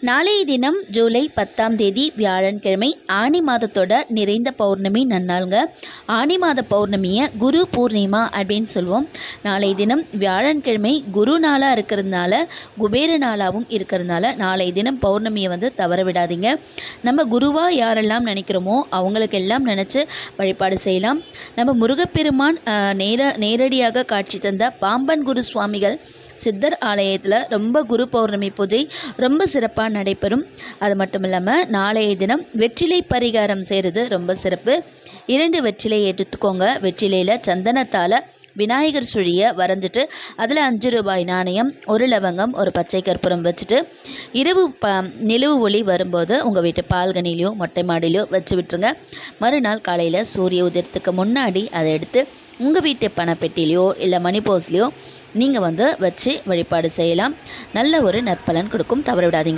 நாளைய தினம் ஜூலை 10ஆம் தேதி வியாழன்கிழமை ஆனி மாதத்தோட நிறைந்த பௌர்ணமி நன்னாளுங்க. ஆனி மாத பௌர்ணமியை குரு பூர்ணிமா அப்படின்னு சொல்லுவோம். நாளைய தினம் வியாழன்கிழமை குரு நாளாக இருக்கிறதுனால குபேர நாளாகவும் இருக்கிறதுனால நாளைய தினம் பௌர்ணமியை தவற விடாதீங்க. நம்ம குருவாக யாரெல்லாம் நினைக்கிறோமோ அவங்களுக்கெல்லாம் நினச்சி வழிபாடு செய்யலாம். நம்ம முருகப்பெருமான் நேரடியாக காட்சி தந்த பாம்பன் குரு சுவாமிகள் சித்தர் ஆலயத்தில் ரொம்ப குரு பௌர்ணமி பூஜை ரொம்ப சிறப்பாக நடைபெறும். அது மட்டும் இல்லாமல் நாளைய தினம் வெற்றிலை பரிகாரம் செய்கிறது ரொம்ப சிறப்பு. 2 வெற்றிலை எடுத்துக்கோங்க. வெற்றிலையில் சந்தனத்தால் விநாயகர் சுழியை வரைஞ்சிட்டு அதில் 5 ரூபாய் நாணயம், 1 லவங்கம், 1 பச்சை கற்பூரம் வச்சுட்டு இரவு நிலவு ஒளி வரும்போது உங்கள் வீட்டு பால்கனிலையோ மொட்டை மாடிலையோ வச்சு விட்டுருங்க. மறுநாள் காலையில் சூரிய உதயத்துக்கு முன்னாடி அதை எடுத்து உங்கள் வீட்டு பணப்பெட்டிலையோ இல்லை மணி போஸ்லையோ நீங்கள் வச்சு வழிபாடு செய்யலாம். நல்ல ஒரு நற்பலன் கொடுக்கும். தவற விடாதீங்க.